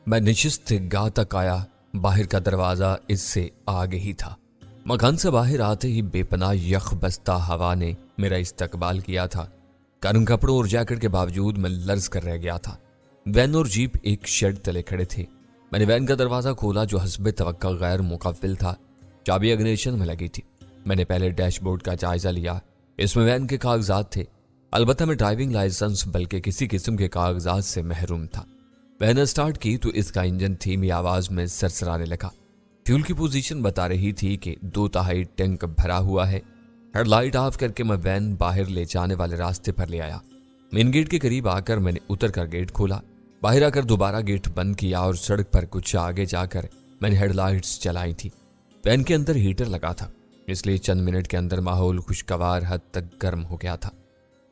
मैं निश्चित गांव तक आया। बाहर का दरवाजा इससे आगे ही था। मकान से बाहर आते ही बेपनाह यख बस्ता हवा ने मेरा इस्तकबाल किया था। गर्म कपड़ों और जैकेट के बावजूद मैं लर्ज कर रह गया था। वैन और जीप एक शेड तले खड़े थे। मैंने वैन का दरवाजा खोला जो हस्बे तवक्का गैर मुकव्विल था। चाबी इग्निशन में लगी थी। मैंने पहले डैशबोर्ड का जायजा लिया। इसमें वैन के कागजात थे। अलबत्ता मैं ड्राइविंग लाइसेंस बल्कि किसी किस्म के कागजात से महरूम था। वैन स्टार्ट की तो इसका इंजन धीमी आवाज में सरसराने लगा। फ्यूल की पोजीशन बता रही थी कि 2/3 टैंक भरा हुआ है। हेडलाइट ऑफ करके मैं वैन बाहर ले जाने वाले रास्ते पर ले आया। मेन गेट के करीब आकर मैंने उतर कर गेट खोला। बाहर आकर दोबारा गेट बंद किया और सड़क पर कुछ आगे जाकर मैंने हेडलाइट्स चलाई थी। वैन के अंदर हीटर लगा था, इसलिए चंद मिनट के अंदर माहौल खुशगवार हद तक गर्म हो गया था।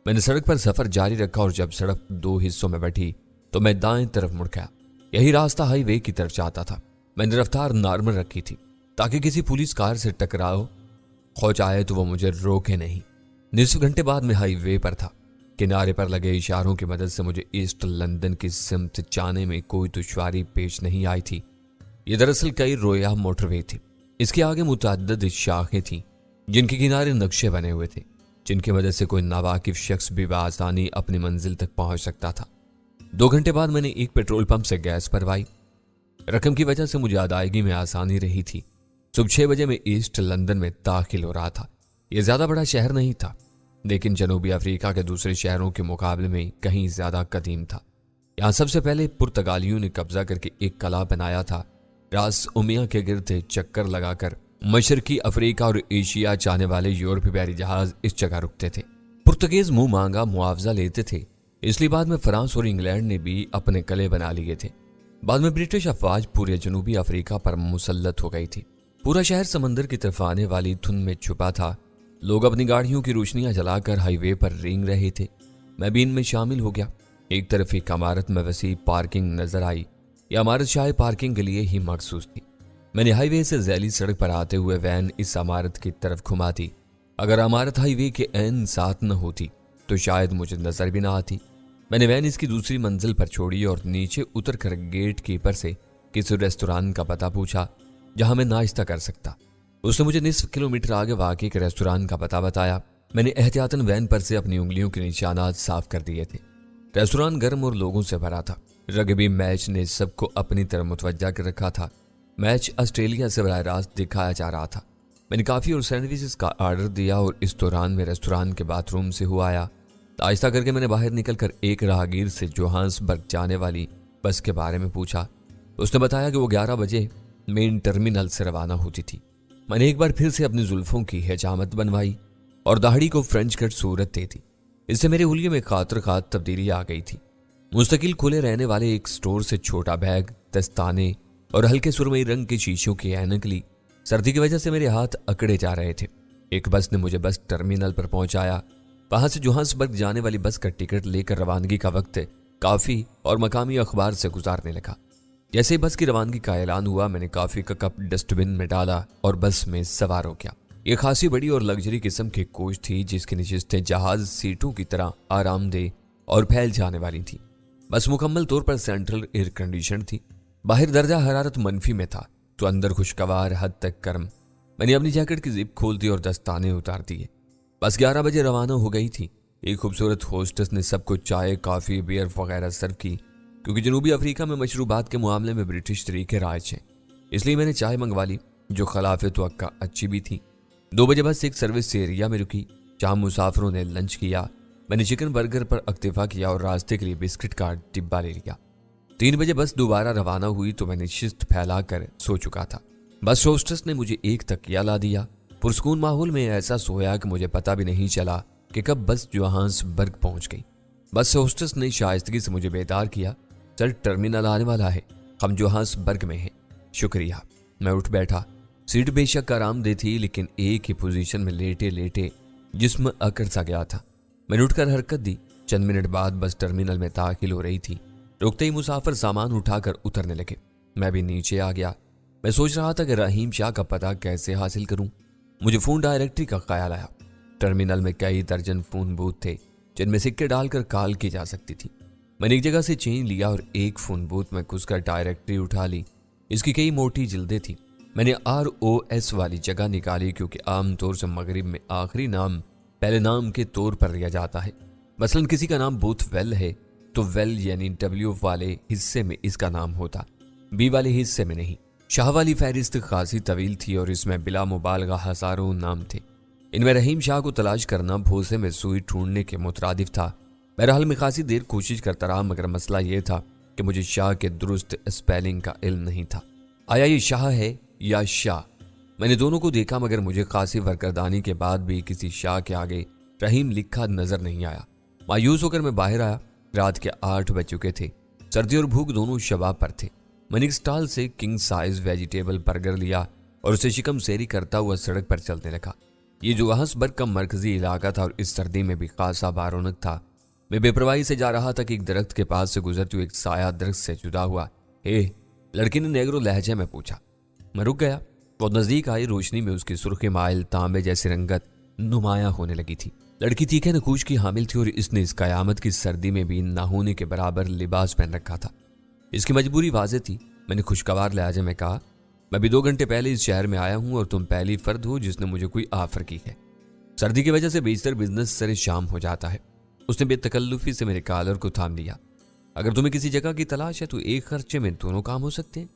मैंने सड़क पर सफर जारी रखा और जब सड़क 2 हिस्सों में बैठी तो मैं दाएं तरफ मुड़ गया। यही रास्ता हाईवे की तरफ जाता था। मैंने रफ्तार नॉर्मल रखी थी ताकि किसी पुलिस कार से टकराव खौच आए तो वो मुझे रोके नहीं। निस्फ घंटे बाद मैं हाईवे पर था। किनारे पर लगे इशारों की मदद से मुझे ईस्ट लंदन की सिमत जाने में कोई दुश्वारी पेश नहीं आई थी। ये दरअसल कई रोया मोटरवे थी। इसके आगे मुतअद्दिद शाखें थीं जिनके किनारे नक्शे बने हुए थे, जिनकी मदद से कोई नावाकिफ शख्स भी बआसानी अपनी मंजिल तक पहुंच सकता था। 2 घंटे बाद मैंने एक पेट्रोल पंप से गैस भरवाई। रकम की वजह से मुझे अदायगी में आसानी रही थी। सुबह 6 बजे मैं ईस्ट लंदन में दाखिल हो रहा था। यह ज्यादा बड़ा शहर नहीं था, लेकिन जनूबी अफ्रीका के दूसरे शहरों के मुकाबले में कहीं ज्यादा कदीम था। यहां सबसे पहले पुर्तगालियों ने कब्जा करके एक किला बनाया था। रास उमिया के गिर्द चक्कर लगाकर मशरकी अफ्रीका और एशिया जाने वाले यूरोपीय बहरी जहाज इस जगह रुकते थे। पुर्तगीज मुंह मांगा मुआवजा लेते थे, इसलिए बाद में फ्रांस और इंग्लैंड ने भी अपने किले बना लिए थे। बाद में ब्रिटिश अफवाज पूरे जनूबी अफ्रीका पर मुसल्लत हो गई थी। पूरा शहर समंदर की तरफ आने वाली धुंध में छुपा था। लोग अपनी गाड़ियों की रोशनियां जलाकर हाईवे पर रेंग रहे थे। मैं भी इनमें शामिल हो गया। एक तरफ एक इमारत में वसी पार्किंग नजर आई। यह इमारत शायद पार्किंग के लिए ही मखसूस थी। मैंने हाईवे से जैली सड़क पर आते हुए वैन इस इमारत की तरफ घुमा दी। अगर इमारत हाईवे के ऐन साथ न होती तो शायद मुझे नजर भी ना आती। मैंने वैन इसकी दूसरी मंजिल पर छोड़ी और नीचे उतरकर गेट कीपर से किसी रेस्तोरां का पता पूछा जहां मैं नाश्ता कर सकता। उसने मुझे निस्फ किलोमीटर आगे वाकई के रेस्तोरां का पता बताया। मैंने एहतियातन वैन पर से अपनी उंगलियों के निशानात साफ कर दिए थे। रेस्तोरां गर्म और लोगों से भरा था। रग्बी मैच ने सबको अपनी तरफ मुतवज्जा कर रखा था। मैच ऑस्ट्रेलिया से बराह रास्त दिखाया जा रहा था। मैंने काफ़ी और सैंडविचेस का ऑर्डर दिया और इस दौरान में रेस्तोरां के बाथरूम से हुआ आया। आहिस्ता करके मैंने बाहर निकलकर एक राहगीर से जोहान्सबर्ग जाने वाली बस के बारे में पूछा। उसने बताया कि वो 11 बजे मेन टर्मिनल से रवाना होती थी। मैंने एक बार फिर से अपनी जुल्फों की हिजामत बनवाई और दाढ़ी को फ्रेंच कट सूरत दे दी। इससे मेरे हुलिये में खातर खात तब्दीली आ गई थी। मुस्तकिल खुले रहने वाले एक स्टोर से छोटा बैग, दस्ताने और हल्के सुरमई रंग की शीशों की ऐनक ली। सर्दी की वजह से मेरे हाथ अकड़े जा रहे थे। एक बस ने मुझे बस टर्मिनल पर पहुंचाया। वहां से जोहान्सबर्ग जाने वाली बस का टिकट लेकर रवानगी का वक्त काफी और मकामी अखबार से गुजारने लगा। जैसे ही बस की रवानगी का ऐलान हुआ, मैंने काफी का कप डस्टबिन में डाला और बस में सवार हो गया। यह खासी बड़ी और लग्जरी किस्म की कोच थी जिसकी नशिस्तें जहाज सीटों की तरह आरामदेह और फैल जाने वाली थी। बस मुकम्मल तौर पर सेंट्रल एयर कंडीशन थी। बाहर दर्जा हरारत मनफी में था तो अंदर खुशगवार हद तक गर्म। मैंने अपनी जैकेट की जिप खोल दी और दस्ताने उतार दिए। बस 11 बजे रवाना हो गई थी। एक खूबसूरत होस्टेस ने सबको चाय, कॉफी, बियर वगैरह सर्व की। क्योंकि जनूबी अफ्रीका में मशरूबात के मामले में ब्रिटिश तरीके राज हैं, इसलिए मैंने चाय मंगवा ली जो खिलाफ तवक्का अच्छी भी थी। 2 बजे बस एक सर्विस एरिया में रुकी जहां मुसाफिरों ने लंच किया। मैंने चिकन बर्गर पर अक्तिफा किया और रास्ते के लिए बिस्किट का डिब्बा ले लिया। 3 बजे बस दोबारा रवाना हुई तो मैंने शिस्त फैलाकर सो चुका था। बस होस्टेस ने मुझे एक तकिया ला दिया। पुरस्कून माहौल में ऐसा सोया कि मुझे पता भी नहीं चला कि कब बस जोहान्सबर्ग पहुंच गई। बस होस्टेस ने शाइस्तगी से मुझे बेदार किया। सर, टर्मिनल आने वाला है, हम जोहान्सबर्ग में हैं। शुक्रिया। मैं उठ बैठा। सीट बेशक आरामदेह थी, लेकिन एक ही पोजीशन में लेटे लेटे जिस्म अकड़ सा गया था। मैंने उठकर हरकत दी। चंद मिनट बाद बस टर्मिनल में दाखिल हो रही थी। रुकते ही मुसाफिर सामान उठाकर उतरने लगे। मैं भी नीचे आ गया। मैं सोच रहा था कि रहीम शाह का पता कैसे हासिल करूं। मुझे फोन डायरेक्टरी का ख्याल आया। टर्मिनल में कई दर्जन फोन बूथ थे जिनमें सिक्के डालकर कॉल की जा सकती थी। मैंने एक जगह से चेन लिया और एक फोन बूथ में घुसकर डायरेक्टरी उठा ली। इसकी कई मोटी जिल्दें थी। मैंने ROS वाली जगह निकाली क्योंकि आमतौर से मगरिब में आखिरी नाम पहले नाम के तौर पर लिया जाता है। मसलन किसी का नाम बोथवेल है तो वेल यानी W वाले हिस्से में इसका नाम होता, B वाले हिस्से में नहीं। शाह वाली फहरिस्त खासी तवील थी और इसमें बिला मुबालगा हजारों नाम थे। इनमें रहीम शाह को तलाश करना भूसे में सुई ढूंढने के मुतरादिफ था। बहरहाल मैं खासी देर कोशिश करता रहा, मगर मसला यह था कि मुझे शाह के दुरुस्त स्पेलिंग का इल्म नहीं था। आया ये शाह है या शाह? मैंने दोनों को देखा, मगर मुझे खासी वरकरदानी के बाद भी किसी शाह के आगे रहीम लिखा नजर नहीं आया। मायूस होकर मैं बाहर आया। रात के 8 बज चुके थे। सर्दी और भूख दोनों शबाब पर थे। मैंने एक स्टॉल से किंग साइज वेजिटेबल बर्गर लिया और उसे शिकम सेरी करता हुआ सड़क पर चलने लगा। ये जोहान्सबर्ग का मरकजी इलाका था और इस सर्दी में भी खासा बारौनक था। मैं बेपरवाही से जा रहा था कि एक दरख्त के पास से गुजरते हुए एक साया दरख्त से जुदा हुआ। हे, लड़की ने नेग्रो लहजे में पूछा। मैं रुक गया। वो नजदीक आई। रोशनी में उसकी सुर्ख माइल तांबे जैसी रंगत नुमाया होने लगी थी। लड़की तीखे नकूश की हामिल थी और इसने इस कयामत की सर्दी में भी ना होने के बराबर लिबास पहन रखा था। इसकी मजबूरी वाज़ेह थी। मैंने खुशगवार लहजे में कहा, मैं भी 2 घंटे पहले इस शहर में आया हूं और तुम पहली फर्द हो जिसने मुझे कोई ऑफर की है। सर्दी की वजह से बेशतर बिजनेस सरे शाम हो जाता है। उसने बेतकल्लुफी से मेरे कॉलर को थाम लिया। अगर तुम्हें किसी जगह की तलाश है तो एक खर्चे में दोनों काम हो सकते हैं।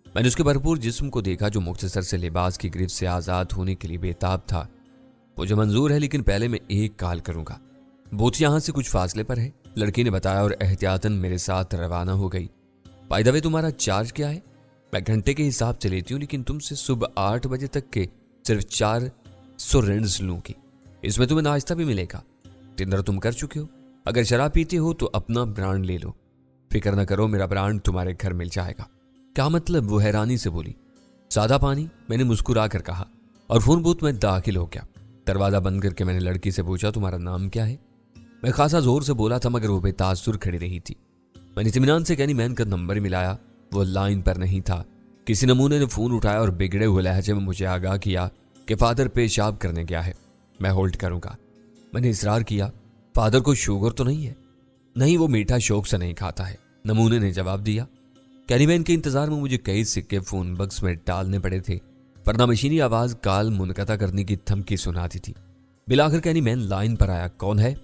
मैंने उसके भरपूर जिस्म को देखा जो मुख्तसर से लिबास की गिरफ्त से आज़ाद होने के लिए बेताब था। मुझे मंजूर है, लेकिन पहले मैं एक कॉल करूंगा। बूथ यहां से कुछ फासले पर है, लड़की ने बताया और एहतियातन मेरे साथ रवाना हो गई। बाय द वे, तुम्हारा चार्ज क्या है? मैं घंटे के हिसाब से लेती हूँ, लेकिन तुमसे सुबह 8 बजे तक के सिर्फ 400 रेंड्स लूंगी। इसमें तुम्हें नाश्ता भी मिलेगा। डिनर तुम कर चुके हो। अगर शराब पीते हो तो अपना ब्रांड ले लो। फिक्र न करो, मेरा ब्रांड तुम्हारे घर मिल जाएगा। क्या मतलब? वो हैरानी से बोली। सादा पानी, मैंने मुस्कुरा कर कहा और फोन बूथ में दाखिल हो गया। दरवाजा बंद करके मैंने लड़की से पूछा, तुम्हारा नाम क्या है? मैं खासा जोर से बोला था, मगर वो बेतासुर खड़ी रही थी। मैंने इत्मीनान से कैनी मैन का नंबर मिलाया। वो लाइन पर नहीं था। किसी नमूने ने फोन उठाया और बिगड़े हुए लहजे में मुझे आगाह किया कि फादर पेशाब करने गया है, मैं होल्ड करूंगा। मैंने इसरार किया, फादर को शुगर तो नहीं है? नहीं, वो मीठा शौक से नहीं खाता है, नमूने ने जवाब दिया। कैरीमैन के इंतजार में मुझे कई सिक्के फोन बक्स में डालने पड़े थे, वरना मशीनी आवाज कॉल मुनक़ता करने की धमकी सुनाती थी। बिलाखिर कैरीमैन लाइन पर आया। कौन है?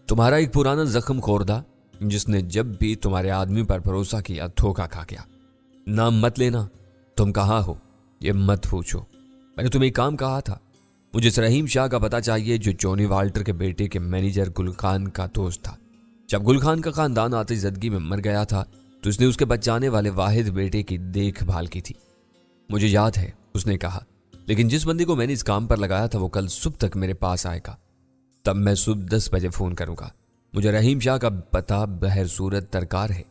तुम्हारा एक पुराना जख्म खोरदा जिसने जब भी तुम्हारे आदमी पर भरोसा किया धोखा खा गया। नाम मत लेना। तुम कहाँ हो ये मत पूछो। मैंने तुम्हें एक काम कहा था। मुझे इस रहीम शाह का पता चाहिए जो जॉनी वाल्टर के बेटे के मैनेजर गुल खान का दोस्त था। जब गुल खान का खानदान आते जदगी में मर गया था तो उसने उसके बचाने वाले वाहिद बेटे की देखभाल की थी। मुझे याद है, उसने कहा, लेकिन जिस बंदे को मैंने इस काम पर लगाया था वो कल सुबह तक मेरे पास आएगा। तब मैं सुबह 10 बजे फोन करूंगा। मुझे रहीम शाह का पता बहर सूरत दरकार है।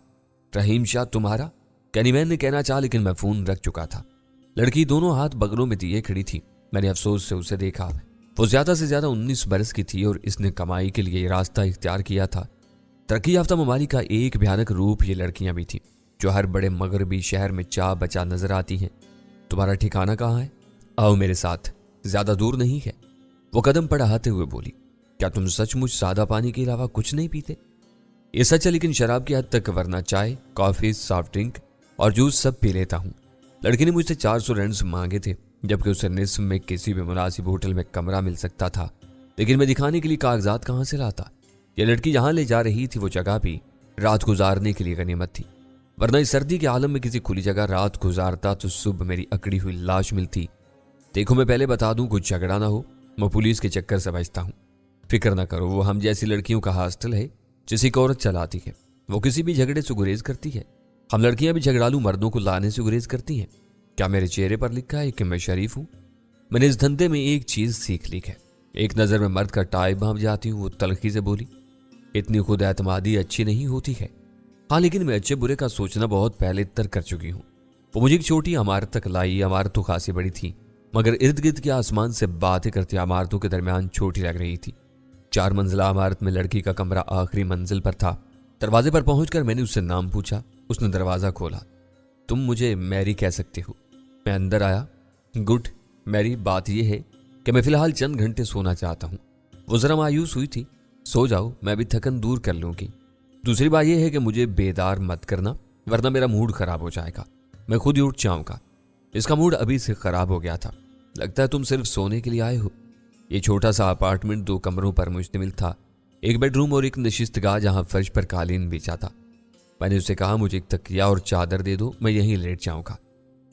रहीम शाह तुम्हारा? कैनीमैन ने कहना चाहा, लेकिन मैं फोन रख चुका था। लड़की दोनों हाथ बगलों में दिए खड़ी थी। मैंने अफसोस से उसे देखा। वो ज्यादा से ज्यादा 19 बरस की थी और इसने कमाई के लिए रास्ता इख्तियार किया था। तरक्की याफ्ता ममालिक का एक भयानक रूप ये लड़कियां भी थी जो हर बड़े मगरबी शहर में चा बचा नजर आती हैं। तुम्हारा ठिकाना कहाँ है? आओ मेरे साथ, ज्यादा दूर नहीं है। वो कदम बढ़ाते हुए बोली, क्या तुम सचमुच सादा पानी के अलावा कुछ नहीं पीते? ये सच है, लेकिन शराब की हद तक, वरना चाय, कॉफी, सॉफ्ट ड्रिंक और जूस सब पी लेता हूँ। लड़की ने मुझसे 400 रेंड्स मांगे थे, जबकि उसे निस्फ में किसी भी मुनासिब होटल में कमरा मिल सकता था। लेकिन मैं दिखाने के लिए कागजात कहाँ से लाता? यह लड़की जहां ले जा रही थी वो जगह भी रात गुजारने के लिए गनीमत थी, वरना इस सर्दी के आलम में किसी खुली जगह रात गुजारता तो सुबह मेरी अकड़ी हुई लाश मिलती। देखो, मैं पहले बता दूं, कुछ झगड़ा ना हो, मैं पुलिस के चक्कर से बचता हूँ। फिक्र ना करो, वो हम जैसी लड़कियों का हॉस्टल है जिसे एक औरत चलाती है। वो किसी भी झगड़े से गुरेज करती है। हम लड़कियां भी झगड़ालू मर्दों को लाने से गुरेज करती हैं। क्या मेरे चेहरे पर लिखा है कि मैं शरीफ हूं? मैंने इस धंधे में एक चीज सीख ली है, एक नजर में मर्द का टाई भांप जाती हूँ। वो तलखी से बोली, इतनी खुद एतमादी अच्छी नहीं होती है। हाँ, लेकिन मैं अच्छे बुरे का सोचना बहुत पहले तय कर चुकी हूँ। वो मुझे एक छोटी इमारत तक लाई। इमारत तो खासी बड़ी थी, मगर इर्द गिर्द के आसमान से बातें करती इमारतों के दरमियान छोटी लग रही थी। 4 मंजिला इमारत में लड़की का कमरा आखिरी मंजिल पर था। दरवाजे पर पहुंचकर मैंने उससे नाम पूछा। उसने दरवाजा खोला। तुम मुझे मैरी कह सकते हो। मैं अंदर आया। गुड मैरी, बात यह है कि मैं फिलहाल चंद घंटे सोना चाहता हूँ। वो जरा मायूस हुई थी। सो जाओ, मैं भी थकन दूर कर लूंगी। दूसरी बात यह है कि मुझे बेदार मत करना, वरना मेरा मूड खराब हो जाएगा, मैं खुद ही उठ जाऊंगा। इसका मूड अभी से खराब हो गया था। लगता है तुम सिर्फ सोने के लिए आए हो। ये छोटा सा अपार्टमेंट 2 कमरों पर मुश्तमिल था, एक बेडरूम और एक नशिस्तगाह जहां फर्श पर कालीन बिछा था। मैंने उससे कहा मुझे एक तकिया और चादर दे दो, मैं यहीं लेट जाऊंगा।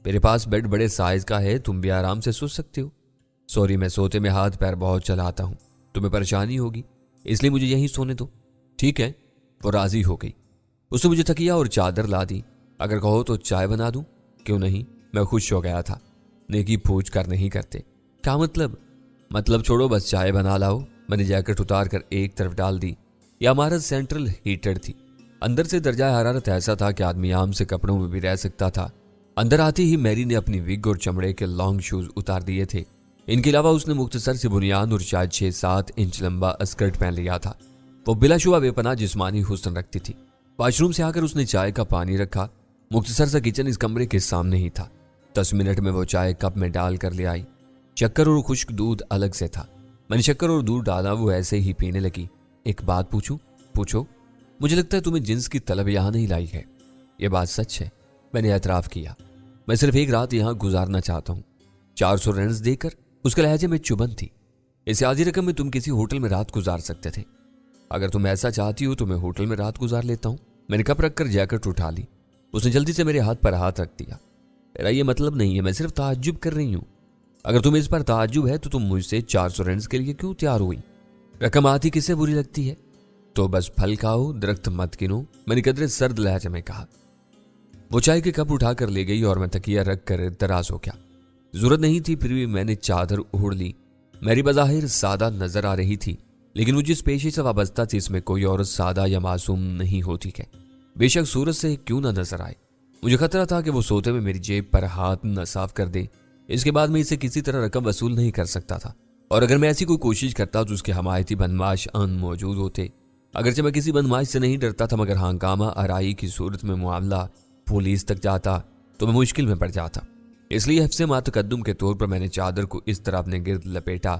मेरे पास बेड बड़े साइज का है, तुम भी आराम से सो सकते हो। सॉरी, मैं सोते में हाथ पैर बहुत चलाता हूं, तुम्हें परेशानी होगी, इसलिए मुझे यहीं सोने दो। ठीक है, वो राजी हो गई। उसने मुझे तकिया और चादर ला दी। अगर कहो तो चाय बना दूं? क्यों नहीं, मैं खुश हो गया था। नेकी पूछ कर नहीं करते। क्या मतलब छोड़ो, बस चाय बना लाओ। मैंने जैकेट उतार कर एक तरफ डाल दी। यह इमारत सेंट्रल हीटेड थी। अंदर से दर्जा हरारत ऐसा था कि आदमी आम से कपड़ों में भी रह सकता था। अंदर आते ही मैरी ने अपनी विग और चमड़े के लॉन्ग शूज उतार दिए थे। इनके अलावा उसने मुख्तसर से बुनियान और शायद 6-7 इंच लंबा स्कर्ट पहन लिया था। वो बिलाशुबा बेपनाह जिस्मानी हुस्न रखती थी। वॉशरूम से आकर उसने चाय का पानी रखा। मुख्तसर सा किचन इस कमरे के सामने ही था। 10 मिनट में वो चाय कप में डाल कर ले आई। शक्कर और खुश्क दूध अलग से था। मैंने शक्कर और दूध डाला, वो ऐसे ही पीने लगी। एक बात पूछूं? पूछो। मुझे लगता है तुम्हें जिन्स की तलब यहां नहीं लाई है। यह बात सच है, मैंने एतराफ किया। मैं सिर्फ एक रात यहां गुजारना चाहता हूं। 400 रेंस देकर। उसके लहजे में चुभन थी। इससे आधी रकम में तुम किसी होटल में रात गुजार सकते थे। अगर तुम ऐसा चाहती हो तो मैं होटल में रात गुजार लेता हूं। मैंने कप रखकर जैकेट उठा ली। उसने जल्दी से मेरे हाथ पर हाथ रख दिया। मेरा ये मतलब नहीं है, मैं सिर्फ ताज्जुब कर रही हूं। अगर तुम्हें इस पर ताज्जुब है तो तुम मुझसे 400 रेंस के लिए क्यों तैयार हुई? रकम आती किसे बुरी लगती है? तो बस फल खाओ, दरख्त मत गिनो, मैंने कदरे सर्द लहजे में कहा। वो चाय के कप उठाकर ले गई और मैं तकिया रख कर दराज हो गया। जरूरत नहीं थी, फिर भी मैंने चादर ओढ़ ली। मेरी बज़ाहिर सादा नजर आ रही थी, लेकिन वो जिस पेशे से वाबस्ता थी इसमें कोई औरत सादा या मासूम नहीं होती है, बेशक सूरत से क्यों ना नजर आए। मुझे खतरा था कि वो सोते में मेरी जेब पर हाथ न साफ कर दे। इसके बाद मैं इसे किसी तरह रकम वसूल नहीं कर सकता था, और अगर मैं ऐसी कोई कोशिश करता तो उसके हमायती बदमाश मौजूद होते। अगरचे मैं किसी बदमाश से नहीं डरता था, मगर हंगामा आराई की सूरत में मामला पुलिस तक जाता तो मैं मुश्किल में पड़ जाता। इसलिए हफ्से मातकद्दुम के तौर पर मैंने चादर को इस तरह अपने गिर्द लपेटा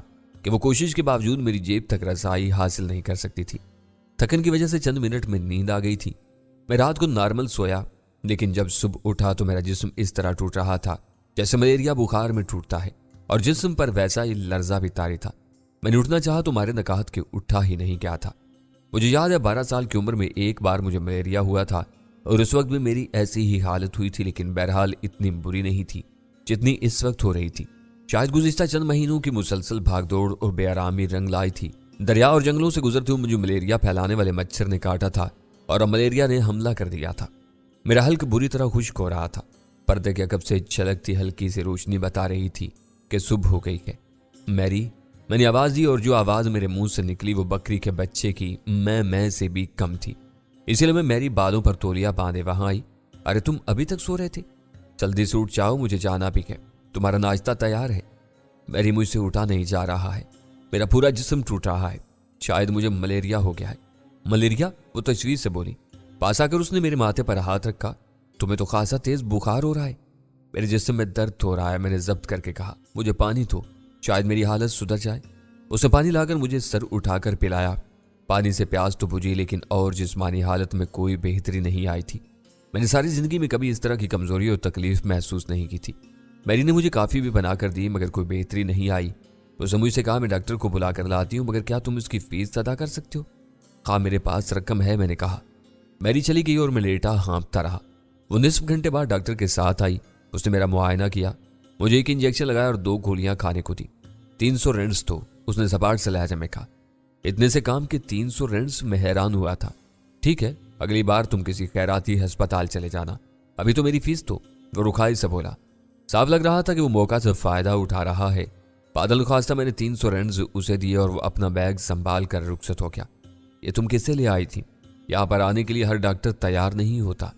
कि वो कोशिश के बावजूद मेरी जेब तक रसाई हासिल नहीं कर सकती थी। थकन की वजह से चंद मिनट में नींद आ गई थी। मैं रात को नॉर्मल सोया, लेकिन जब सुबह उठा तो मेरा जिस्म इस तरह टूट रहा था जैसे मलेरिया बुखार में टूटता है, और जिस्म पर वैसा ही लर्जा भी तारी था। मैंने उठना चाहा तो मारे नकाहत के उठा ही नहीं गया था। मुझे याद है 12 साल की उम्र में एक बार मुझे मलेरिया हुआ था, और उस वक्त भी मेरी ऐसी ही हालत हुई थी, लेकिन बहरहाल इतनी बुरी नहीं थी जितनी इस वक्त हो रही थी। शायद गुज़िश्ता चंद महीनों की मुसलसल भागदौड़ और बेआरामी रंग लाई थी। दरिया और जंगलों से गुजरते हुए मुझे मलेरिया फैलाने वाले मच्छर ने काटा था, और अब मलेरिया ने हमला कर दिया था। मेरा हल्क बुरी तरह खुश्क हो रहा था। पर्दे के अकब से छलकती हल्की सी रोशनी बता रही थी कि सुबह हो गई है। मैरी, मैंने आवाज दी, और जो आवाज मेरे मुंह से निकली वो बकरी के बच्चे की मैं से भी कम थी। इसीलिए मैं मैरी बालों पर तौलिया बांधे वहां आई। अरे तुम अभी तक सो रहे थे? जल्दी से उठ जाओ, मुझे जाना भी है। तुम्हारा नाश्ता तैयार है। मैरी मुझसे उठा नहीं जा रहा है। मेरा पूरा जिस्म टूट रहा है। शायद मुझे मलेरिया हो गया है। मलेरिया? वो तशवीश से बोली। पास आकर उसने मेरे माथे पर हाथ रखा। तुम्हें तो खासा तेज बुखार हो रहा है। मेरे जिस्म में दर्द हो रहा है। मैंने जब्त करके कहा, मुझे पानी दो, शायद मेरी हालत सुधर जाए। उसने पानी लाकर मुझे सर उठाकर पिलाया। पानी से प्यास तो बुझी, लेकिन और जिस्मानी हालत में कोई बेहतरी नहीं आई थी। मैंने सारी जिंदगी में कभी इस तरह की कमजोरी और तकलीफ महसूस नहीं की थी। मैरी ने मुझे काफ़ी भी बना कर दी, मगर कोई बेहतरी नहीं आई। उसने मुझसे कहा, मैं डॉक्टर को बुला कर लाती हूँ, मगर क्या तुम इसकी फीस अदा कर सकते हो? हाँ, मेरे पास रकम है, मैंने कहा। मैरी चली गई और मैं लेटा हाँफता रहा। वो निस्फ घंटे बाद डॉक्टर के साथ आई। उसने मेरा मुआयना किया, मुझे एक इंजेक्शन लगाया और 2 गोलियां खाने को दी। 300 रेंट्स तो, उसने सपाट से लहजे में कहा। इतने से काम के 300 रेंट्स? मैं हैरान हुआ था। ठीक है, अगली बार तुम किसी खैराती अस्पताल चले जाना, अभी तो मेरी फीस तो। वो रुखाई से बोला। साफ लग रहा था कि वो मौका से फायदा उठा रहा है। बादल ख्वास्ता मैंने 300 रेंट्स उसे दिए और वो अपना बैग संभाल कर रुखसत हो गया। ये तुम किससे ले आई थी? यहाँ पर आने के लिए हर डॉक्टर तैयार नहीं होता।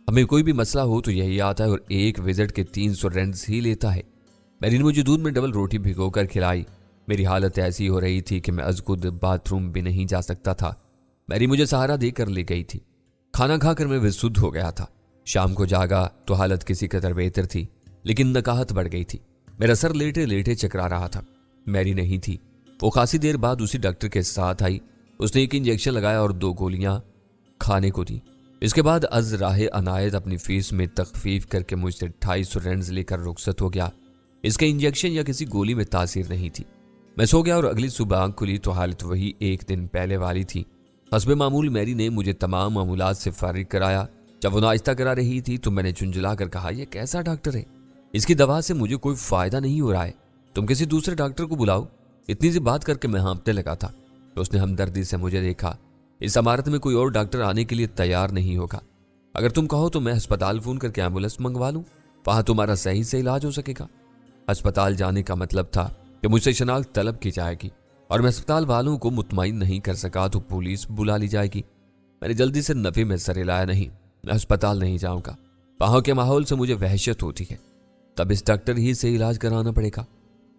हमें कोई भी मसला हो तो यही आता है और एक विजिट के 300 रेंट्स ही लेता है। मैंने मुझे दूध में डबल रोटी भिगोकर खिलाई। मेरी हालत ऐसी हो रही थी कि मैं अजखुद बाथरूम भी नहीं जा सकता था। मैरी मुझे सहारा देकर ले गई थी। खाना खाकर मैं विशुद्ध हो गया था। शाम को जागा तो हालत किसी कदर बेहतर थी, लेकिन नकाहत बढ़ गई थी। मेरा सर लेटे लेटे चकरा रहा था। मैरी नहीं थी। वो खासी देर बाद उसी डॉक्टर के साथ आई। उसने एक इंजेक्शन लगाया और 2 गोलियां। खाने को दी। इसके बाद अज़राहे अनायत अपनी फीस में तखफीफ करके मुझसे 250 रेंज लेकर रुखसत हो गया। इसके इंजेक्शन या किसी गोली में तासीर नहीं थी। मैं सो गया और अगली सुबह आंख खुली तो हालत वही एक दिन पहले वाली थी। हस्बे मामूल मैरी ने मुझे तमाम मामूलात से फारिग कराया। जब वो नाश्ता करा रही थी तो मैंने झुंझला कर कहा, यह कैसा डॉक्टर है, इसकी दवा से मुझे कोई फायदा नहीं हो रहा है, तुम किसी दूसरे डॉक्टर को बुलाओ। इतनी सी बात करके मैं हाँफने लगा था तो उसने हमदर्दी से मुझे देखा। इस इमारत में कोई और डॉक्टर आने के लिए तैयार नहीं होगा। अगर तुम कहो तो मैं अस्पताल फोन करके एम्बुलेंस मंगवा लूं, वहां तुम्हारा सही से इलाज हो सकेगा। अस्पताल जाने का मतलब था कि मुझसे शनाख्त तलब की जाएगी और मैं अस्पताल वालों को मुतमईन नहीं कर सका तो पुलिस बुला ली जाएगी। मैंने जल्दी से नफे में सर हिलाया, नहीं, मैं अस्पताल नहीं जाऊंगा। वहां के माहौल से मुझे वहशत होती है, तब इस डॉक्टर ही से इलाज कराना पड़ेगा।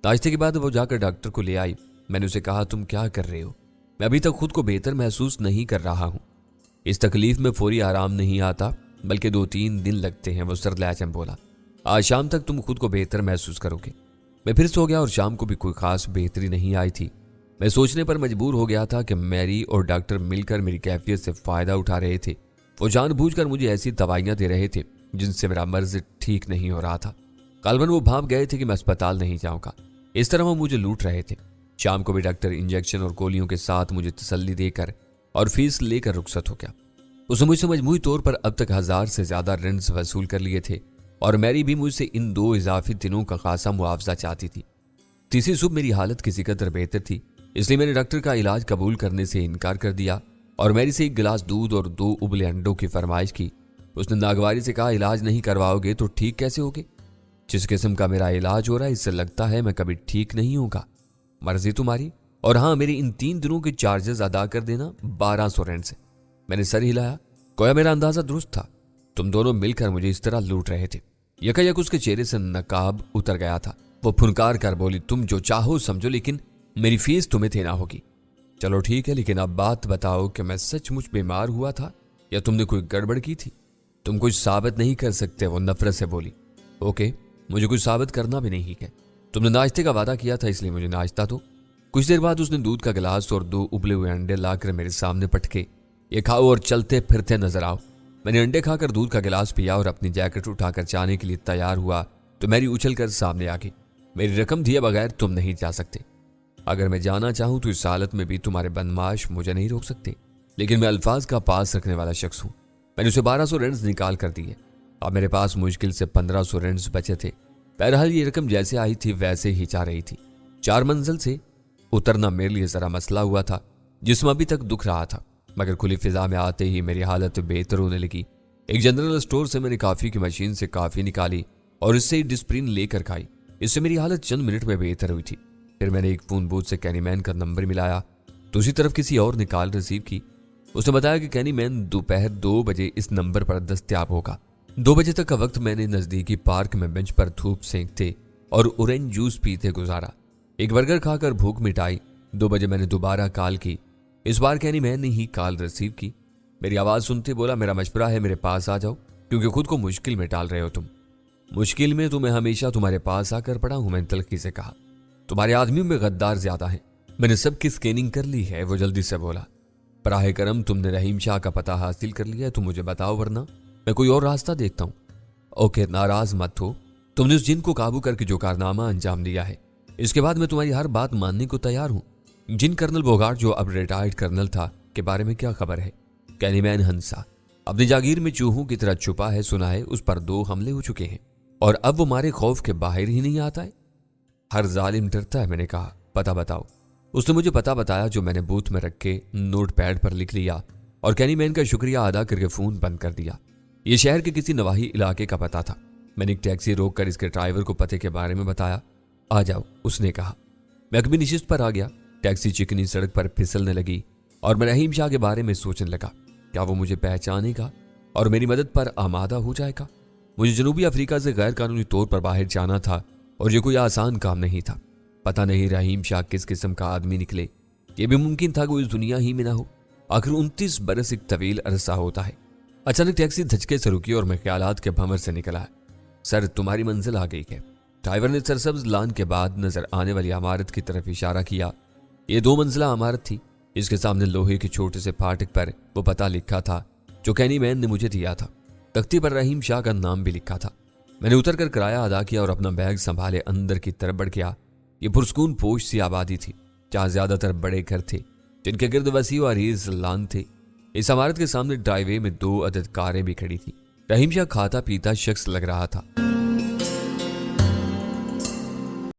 नाश्ते के बाद वो जाकर डॉक्टर को ले आई। मैंने उसे कहा, तुम क्या कर रहे हो? मैं अभी तक खुद को बेहतर महसूस नहीं कर रहा हूं। इस तकलीफ में फौरी आराम नहीं आता बल्कि 2-3 दिन लगते हैं, वो सर्द लहजे में बोला। आज शाम तक तुम खुद को बेहतर महसूस करोगे। मैं फिर सो गया और शाम को भी कोई खास बेहतरी नहीं आई थी। मैं सोचने पर मजबूर हो गया था कि मैरी और डॉक्टर मिलकर मेरी कैफियत से फायदा उठा रहे थे। वो जानबूझकर मुझे ऐसी दवाइयां दे रहे थे जिनसे मेरा मर्ज ठीक नहीं हो रहा था। गालबन वो भाप गए थे कि मैं अस्पताल नहीं जाऊंगा। इस तरह वो मुझे लूट रहे थे। शाम को भी डॉक्टर इंजेक्शन और गोलियों के साथ मुझे तसल्ली देकर और फीस लेकर रुखसत हो गया। उसने मुझसे मजमूई तौर पर अब तक 1000 से ज्यादा रेंट्स वसूल कर लिए थे और मैरी भी मुझसे इन 2 इजाफी दिनों का खासा मुआवजा चाहती थी। तीसरी सुबह मेरी हालत किसी कदर बेहतर थी, इसलिए मैंने डॉक्टर का इलाज कबूल करने से इनकार कर दिया और मैरी से 1 गिलास दूध और 2 उबले अंडों की फरमाइश की। उसने नागवारी से कहा, इलाज नहीं करवाओगे तो ठीक कैसे होगे? जिस किस्म का मेरा इलाज हो रहा है इससे लगता है मैं कभी ठीक नहीं होगा। मर्जी तुम्हारी, और हाँ, मेरे इन 3 दिनों के चार्जेस अदा कर देना 1200 रेंट से। मैंने सर हिलाया, गोया मेरा अंदाजा दुरुस्त था। तुम दोनों मिलकर मुझे इस तरह लूट रहे थे। यकायक उसके चेहरे से नकाब उतर गया था। वो फुनकार कर बोली, तुम जो चाहो समझो, लेकिन मेरी फीस तुम्हें देना होगी। चलो ठीक है, लेकिन अब बात बताओ कि मैं सचमुच बीमार हुआ था या तुमने कोई गड़बड़ की थी? तुम कुछ साबित नहीं कर सकते, वो नफरत से बोली। ओके, मुझे कुछ साबित करना भी नहीं है। तुमने नाश्ते का वादा किया था, इसलिए मुझे नाश्ता दो। कुछ देर बाद उसने दूध का गिलास और 2 उबले हुए अंडे लाकर मेरे सामने पटके, ये खाओ और चलते फिरते नजर आओ। मैंने अंडे खाकर दूध का गिलास पिया और अपनी जैकेट उठाकर जाने के लिए तैयार हुआ तो मैरी उछलकर सामने आ गई। मेरी रकम दिए बगैर तुम नहीं जा सकते। अगर मैं जाना चाहूं तो इस हालत में भी तुम्हारे बदमाश मुझे नहीं रोक सकते, लेकिन मैं अल्फाज का पास रखने वाला शख्स हूं। मैंने उसे 1200 रेंट्स निकाल कर दिए। अब मेरे पास मुश्किल से 1500 रेंट्स बचे थे। बहरहाल ये रकम जैसे आई थी वैसे ही जा रही थी। 4 मंजिल से उतरना मेरे लिए जरा मसला हुआ था। जिस्म अभी तक दुख रहा था, मगर खुली फिजा में आते ही मेरी हालत बेहतर होने लगी। एक जनरल स्टोर से मैंने काफी की मशीन से काफी निकाली और इससे ही डिस्प्रिन लेकर खाई। इससे मेरी हालत चंद मिनट में बेहतर हुई थी। फिर मैंने एक फोन बूथ से कैनीमैन का नंबर मिलाया, दूसरी तरफ किसी और ने कॉल रिसीव की। उसने बताया कि कैनीमैन दोपहर 2 बजे इस नंबर पर दस्तयाब होगा। 2 बजे तक का वक्त मैंने नजदीकी पार्क में बेंच पर धूप सेंकते और ऑरेंज जूस पीते गुजारा। एक बर्गर खाकर भूख मिटाई। 2 बजे मैंने दोबारा कॉल की। इस बार कैनीमैन ने ही कॉल रिसीव की। मेरी आवाज सुनते बोला, मेरा मशवरा है मेरे पास आ जाओ, क्योंकि खुद को मुश्किल में डाल रहे हो तुम। मुश्किल में तो मैं हमेशा तुम्हारे पास आकर पड़ा हूं, मैंने तलखी से कहा। तुम्हारे आदमियों में गद्दार ज्यादा है। मैंने सबकी स्कैनिंग कर ली है, वो जल्दी से बोला। पराहे करम, तुमने रहीम शाह का पता हासिल कर लिया है तो मुझे बताओ, वरना मैं कोई और रास्ता देखता हूं। ओके, नाराज मत हो। तुमने उस जिन को काबू करके जो कारनामा अंजाम दिया है, इसके बाद मैं तुम्हारी हर बात मानने को तैयार हूं। जिन कर्नल बोगार्ट जो अब रिटायर्ड कर्नल था के बारे में क्या खबर है? कैनीमैन हंसा। अपनी जागीर में चूहों की तरह छुपा है, सुना है उस पर 2 हमले हो चुके हैं और अब वो मारे खौफ के बाहर ही नहीं आता है। हर जालिम डरता है, मैंने कहा। पता बताओ। उसने मुझे पता बताया जो मैंने बूथ में रख के नोट पैड पर लिख लिया और कैनीमैन का शुक्रिया अदा करके फोन बंद कर दिया। ये शहर के किसी नवाही इलाके का पता था। मैंने एक टैक्सी रोककर इसके ड्राइवर को पते के बारे में बताया। आ जाओ, उसने कहा। मैं कभी निशिस्त पर आ गया। टैक्सी चिकनी सड़क पर फिसलने लगी और मैं रहीम शाह के बारे में सोचने लगा। क्या वो मुझे पहचानेगा और मेरी मदद पर आमादा हो जाएगा? मुझे जनूबी अफ्रीका से गैर कानूनी तौर पर बाहर जाना था और ये कोई आसान काम नहीं था। पता नहीं रहीम शाह किस किस्म का आदमी निकले। ये भी मुमकिन था कि वो इस दुनिया ही में ना हो। आखिर 29 बरस एक तवील अरसा होता है। अचानक टैक्सी धचके से रुकी और मैं ख्यालात के भंवर से निकला। सर, तुम्हारी मंजिल आ गई है। ड्राइवर ने सरसब्ज लान के बाद नजर आने वाली इमारत की तरफ इशारा किया। ये 2 मंजिला इमारत थी। इसके सामने लोहे के छोटे से फाटक पर वो पता लिखा था जो कैनी मैन ने मुझे दिया था। तख्ती पर रहीम शाह का नाम भी लिखा था। मैंने उतरकर किराया अदा किया और अपना बैग संभाले अंदर की तरफ बढ़ गया। ये पुरस्कून पोश सी आबादी थी जहाँ ज्यादातर बड़े घर थे जिनके गिर्द वसी और अरीज लान थे। इस इमारत के सामने ड्राइवे में 2 अदद कारें भी खड़ी थी। रहीम शाह खाता पीता शख्स लग रहा था।